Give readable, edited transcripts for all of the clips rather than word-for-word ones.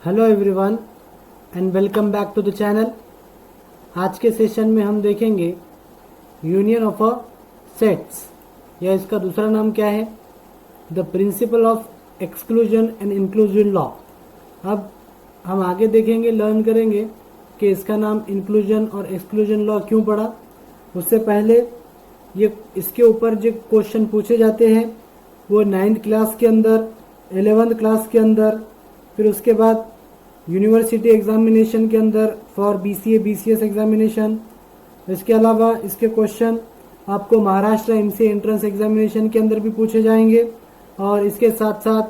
Hello everyone and welcome back to the channel. आज के session में हम देखेंगे यूनियन ऑफ अ सेट्स या इसका दूसरा नाम क्या है, the principle of exclusion and inclusion law. अब हम आगे देखेंगे, लर्न करेंगे कि इसका नाम इंक्लूजन और एक्सक्लूजन लॉ क्यों पड़ा। उससे पहले ये इसके ऊपर जो क्वेश्चन पूछे जाते हैं वो 9th क्लास के अंदर, 11th क्लास के अंदर, फिर उसके बाद यूनिवर्सिटी एग्जामिनेशन के अंदर फॉर बीसीए बीसीएस एग्जामिनेशन। इसके अलावा इसके क्वेश्चन आपको महाराष्ट्र एमसीए एंट्रेंस एग्जामिनेशन के अंदर भी पूछे जाएंगे और इसके साथ साथ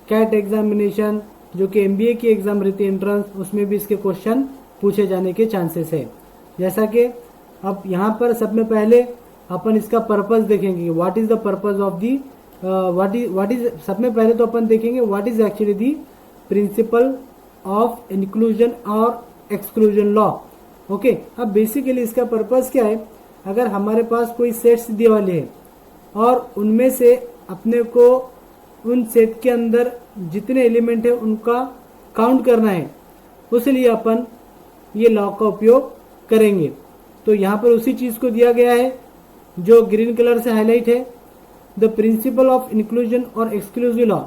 कैट एग्जामिनेशन जो कि एमबीए की एग्जाम रहती है एंट्रेंस, उसमें भी इसके क्वेश्चन पूछे जाने के चांसेस है। जैसा कि अब यहाँ पर सब में पहले अपन इसका पर्पस देखेंगे, what is the purpose of the what is सब में पहले तो अपन देखेंगे what is actually the principal of inclusion और एक्सक्लूजन लॉ। ओके, अब बेसिकली इसका पर्पस क्या है, अगर हमारे पास कोई सेट्स दिए वाले हैं और उनमें से अपने को उन सेट के अंदर जितने एलिमेंट है उनका काउंट करना है, उसके लिए अपन ये लॉ का उपयोग करेंगे। तो यहाँ पर उसी चीज को दिया गया है जो ग्रीन कलर से हाईलाइट है। द प्रिंसिपल ऑफ इंक्लूजन और exclusive law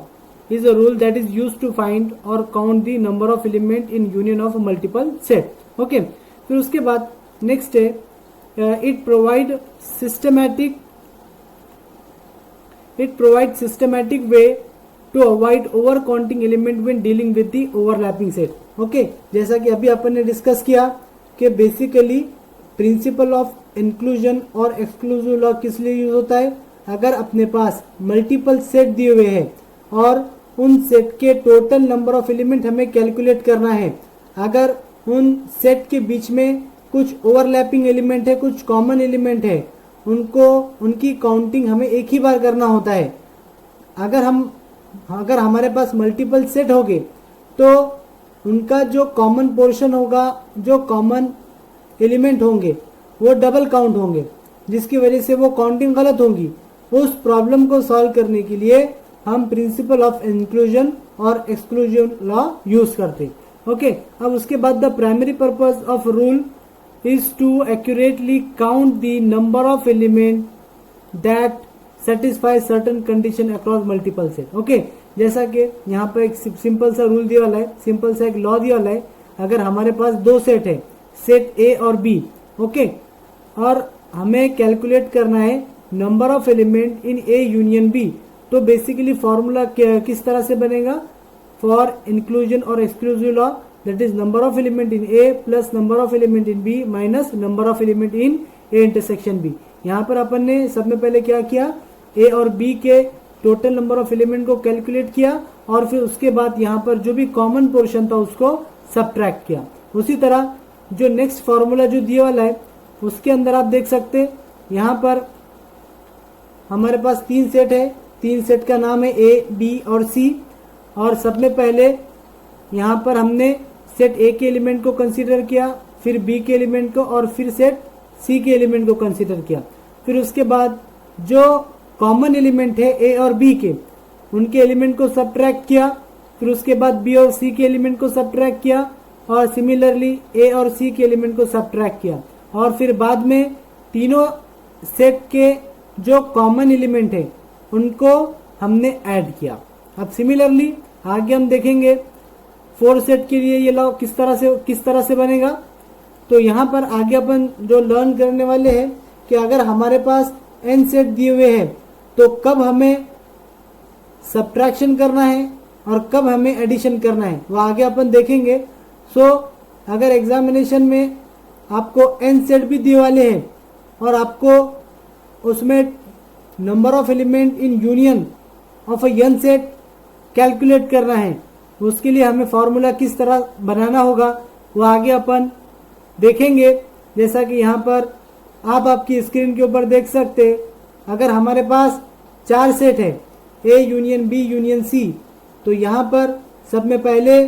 is a rule that is used to find or count the number of element in union of a multiple set. Okay, फिर उसके बाद नेक्स्ट है it provides systematic way to avoid over counting element when dealing with the overlapping set. Okay, जैसा कि अभी अपन ने discuss किया कि बेसिकली प्रिंसिपल ऑफ इंक्लूजन और एक्सक्लूसिव लॉ किस लिए यूज होता है, अगर अपने पास मल्टीपल सेट दिए हुए हैं और उन सेट के टोटल नंबर ऑफ एलिमेंट हमें कैलकुलेट करना है। अगर उन सेट के बीच में कुछ ओवरलैपिंग एलिमेंट है, कुछ कॉमन एलिमेंट है, उनकी काउंटिंग हमें एक ही बार करना होता है। अगर हमारे पास मल्टीपल सेट होंगे तो उनका जो कॉमन पोर्शन होगा, जो कॉमन एलिमेंट होंगे वो डबल काउंट होंगे, जिसकी वजह से वो काउंटिंग गलत होगी। उस प्रॉब्लम को सॉल्व करने के लिए हम प्रिंसिपल ऑफ इंक्लूजन और एक्सक्लूजन लॉ यूज करते। ओके, अब उसके बाद the primary purpose of rule is to accurately count the number of element that satisfy certain condition across multiple set. Okay, जैसा कि यहाँ पर एक सिंपल सा रूल दिया वाला है, सिंपल सा एक लॉ दिया वाला है। अगर हमारे पास दो सेट है, सेट ए और बी, ओके, और हमें कैलकुलेट करना है number of element in A union B, तो बेसिकली फॉर्मूला किस तरह से बनेगा फॉर इंक्लूजन और exclusive law, that is number of element in A plus number of element in B minus number of element in A intersection B. यहाँ पर अपन ने सब में पहले क्या किया, ए और बी के टोटल नंबर ऑफ एलिमेंट को कैलकुलेट किया और फिर उसके बाद यहाँ पर जो भी कॉमन पोर्शन था उसको सब्ट्रैक्ट किया। उसी तरह जो नेक्स्ट फॉर्मूला जो दिया वाला है उसके अंदर आप देख सकते यहाँ पर हमारे पास तीन सेट है, तीन सेट का नाम है ए, बी और सी, और सब में पहले यहाँ पर हमने सेट ए के एलिमेंट को कंसीडर किया, फिर बी के एलिमेंट को और फिर सेट सी के एलिमेंट को कंसीडर किया। फिर उसके बाद जो कॉमन एलिमेंट है ए और बी के, उनके एलिमेंट को सब्ट्रैक्ट किया, फिर उसके बाद बी और सी के एलिमेंट को सब्ट्रैक्ट किया और सिमिलरली ए और सी के एलिमेंट को सब्ट्रैक्ट किया, और फिर बाद में तीनों सेट के जो कॉमन एलिमेंट है उनको हमने ऐड किया। अब सिमिलरली आगे हम देखेंगे फोर सेट के लिए ये लॉ किस तरह से बनेगा। तो यहाँ पर आगे अपन जो लर्न करने वाले हैं कि अगर हमारे पास n सेट दिए हुए हैं तो कब हमें सब्ट्रैक्शन करना है और कब हमें एडिशन करना है, वो आगे अपन देखेंगे। सो अगर एग्जामिनेशन में आपको n सेट भी दिए वाले हैं और आपको उसमें number of element in union of a n set calculate करना है, उसके लिए हमें फॉर्मूला किस तरह बनाना होगा वो आगे अपन देखेंगे। जैसा कि यहाँ पर आप आपकी स्क्रीन के ऊपर देख सकते, अगर हमारे पास चार सेट है A union B union C, तो यहाँ पर सब में पहले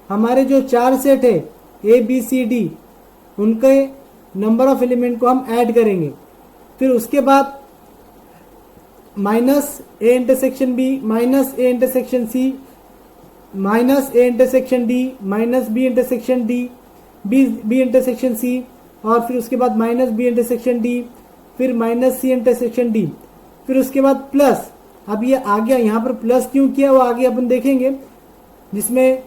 हमारे जो चार सेट है ए बी सी डी, उनके नंबर ऑफ एलिमेंट को हम ऐड करेंगे। फिर उसके बाद minus A intersection B minus A intersection C minus A intersection D, minus B intersection D, B intersection C, और फिर उसके बाद माइनस बी इंटरसेक्शन डी, फिर माइनस सी इंटरसेक्शन डी, फिर उसके बाद प्लस। अब ये आ गया, यहाँ पर प्लस क्यों किया वो आगे अपन देखेंगे, जिसमें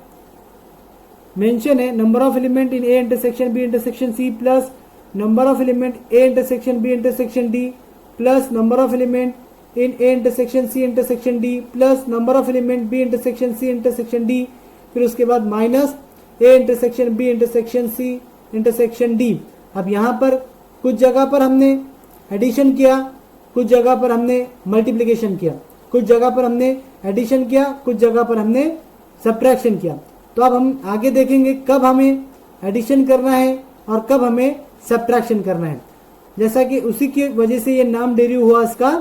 मेंशन है number of element in A intersection B intersection C plus number of element A intersection B intersection D plus number of element in A intersection C intersection D plus number of element B intersection C intersection D, फिर उसके बाद minus A intersection B intersection C intersection D. अब यहाँ पर कुछ जगह पर हमने एडिशन किया, कुछ जगह पर हमने मल्टीप्लिकेशन किया, कुछ जगह पर हमने एडिशन किया, कुछ जगह पर हमने सब्ट्रैक्शन किया। तो अब हम आगे देखेंगे कब हमें एडिशन करना है और कब हमें सब्ट्रैक्शन करना है। जैसा कि उसी की वजह से ये नाम डेरिव हुआ इसका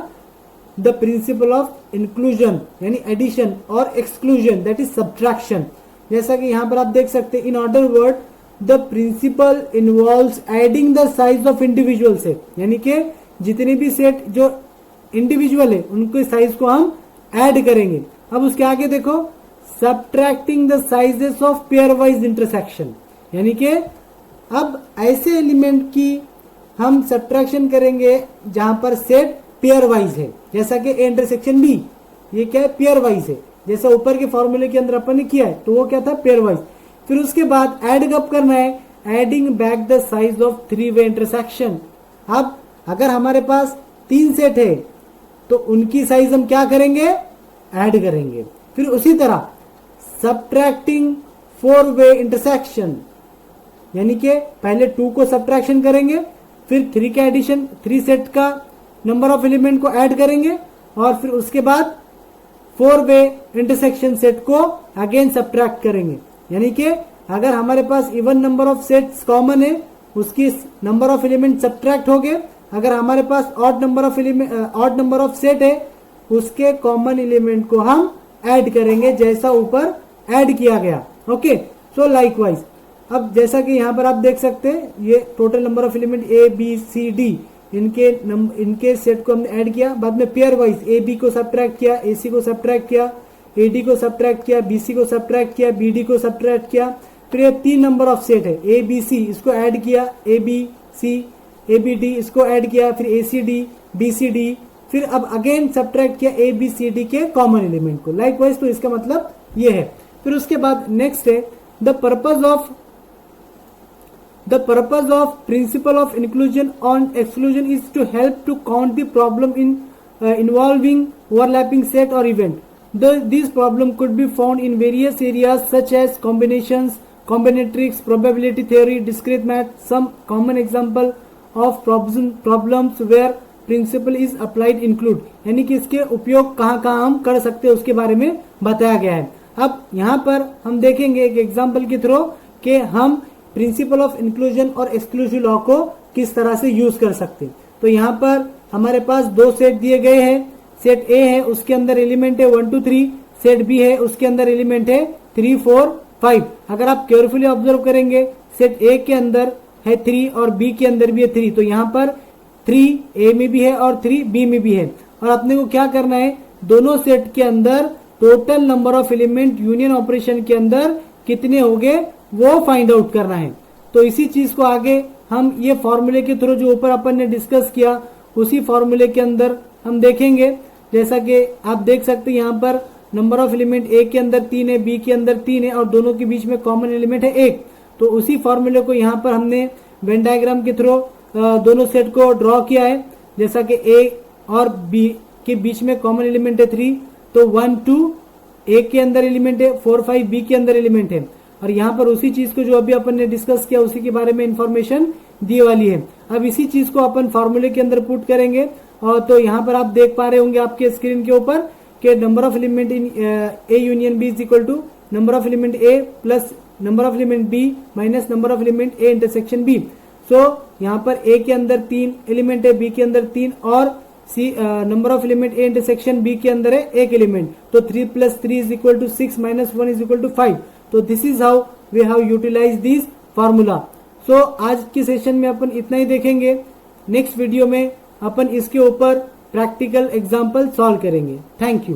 द प्रिंसिपल ऑफ इंक्लूजन, यानी एडिशन, और एक्सक्लूजन दैट इज सब्ट्रैक्शन। जैसा कि यहाँ पर आप देख सकते हैं, in order word the principle involves adding the size of individual set, यानी कि जितने भी सेट जो इंडिविजुअल है उनके साइज को हम ऐड करेंगे। अब उसके आगे देखो, subtracting the sizes of pair wise intersection, यानी कि अब ऐसे एलिमेंट की हम सब्ट्रैक्शन करेंगे जहां पर सेट पेयर वाइज है, जैसा कि ए इंटरसेक्शन बी, ये क्या है, पेयर वाइज है, जैसा ऊपर के फॉर्मूले के अंदर अपन ने किया है, तो वो क्या था, पेयर वाइज। फिर उसके बाद ऐड कब करना है, adding back the size of three way intersection. अब अगर हमारे पास 3 सेट है तो उनकी साइज हम क्या करेंगे, ऐड करेंगे। फिर उसी तरह सब्ट्रैक्टिंग 4 वे इंटरसेक्शन, यानी कि पहले 2 को सब्ट्रैक्शन करेंगे, फिर 3 का एडिशन, 3 सेट का नंबर ऑफ एलिमेंट को ऐड करेंगे, और फिर उसके बाद 4 वे इंटरसेक्शन सेट को अगेन सब्ट्रैक्ट करेंगे। यानी कि अगर हमारे पास even number of sets common है, उसकी नंबर ऑफ एलिमेंट सब्ट्रैक्ट हो गए। अगर हमारे पास ऑड नंबर ऑफ सेट है, उसके कॉमन एलिमेंट को हम ऐड करेंगे, जैसा ऊपर ऐड किया गया। ओके, सो लाइकवाइज अब जैसा कि यहाँ पर आप देख सकते हैं, ये total number of element A B C D, इनके सेट को हमने ऐड किया। बाद में पेयर वाइज ए बी को सब्ट्रैक्ट किया, ए सी को सब्ट्रैक्ट किया, ए डी को सब्ट्रैक्ट किया, बी सी को सब्ट्रैक्ट किया, बी डी को सब्ट्रैक्ट किया। फिर ये 3 नंबर ऑफ सेट है, ए बी सी, इसको ऐड किया, A B C A B D, इसको ऐड किया, फिर A C D B C D, फिर अब अगेन सब्ट्रैक्ट किया ए बी सी डी के कॉमन एलिमेंट को। लाइकवाइज तो इसका मतलब ये है। फिर उसके बाद नेक्स्ट है the purpose of principle of inclusion on exclusion is to help to count the problem in involving overlapping set और event. These problem could be found in various areas such as combinations, combinatorics, probability theory, discrete math. Some common example of problems where principle is applied include, यानी कि इसके उपयोग कहाँ कहाँ हम कर सकते हैं उसके बारे में बताया गया है. अब यहाँ पर हम देखेंगे एक एग्जाम्पल के थ्रू कि हम प्रिंसिपल ऑफ इंक्लूजन और एक्सक्लूसिव लॉ को किस तरह से यूज कर सकते हैं. तो यहाँ पर हमारे पास 2 सेट दिए गए हैं. सेट ए है, उसके अंदर एलिमेंट है 1 2 3. सेट बी है, उसके अंदर एलिमेंट है 3 4 5. अगर आप केयरफुली ऑब्जर्व करेंगे, सेट ए के अंदर है 3 और बी के अंदर भी है 3. तो यहाँ पर 3 ए में भी है और 3 बी में भी है. और अपने को क्या करना है, दोनों सेट के अंदर total number of element union operation के अंदर कितने हो गए वो फाइंड आउट करना है. तो इसी चीज को आगे हम ये फॉर्मूले के थ्रू जो ऊपर अपन ने डिस्कस किया, उसी फॉर्मूले के अंदर हम देखेंगे. जैसा कि आप देख सकते हैं यहाँ पर नंबर ऑफ एलिमेंट ए के अंदर 3 है, बी के अंदर 3 है और दोनों के बीच में कॉमन एलिमेंट है 1. तो उसी फॉर्मूले को यहाँ पर हमने वेन डायग्राम के थ्रू दोनों सेट को ड्रॉ किया है. जैसा कि ए और बी के बीच में कॉमन एलिमेंट है 3, तो 1 2 ए के अंदर एलिमेंट है, 4 5 बी के अंदर एलिमेंट है. और यहाँ पर उसी चीज को जो अभी अपन ने डिस्कस किया उसी के बारे में इंफॉर्मेशन दी वाली है. अब इसी चीज को अपन फॉर्मूले के अंदर पुट करेंगे. और तो यहाँ पर आप देख पा रहे होंगे आपके स्क्रीन के ऊपर कि number of element in A union B is equal to number of element A plus number of element B minus number of element A intersection B. So यहाँ पर ए के अंदर 3 एलिमेंट है, बी के अंदर 3 और C number of element A intersection B के अंदर है 1 एलिमेंट. तो 3 + 3 is equal to 6 minus 1 is equal to 5. तो this is how we have utilize this formula. So आज के सेशन में अपन इतना ही देखेंगे. नेक्स्ट वीडियो में अपन इसके ऊपर प्रैक्टिकल एग्जाम्पल सॉल्व करेंगे. Thank you.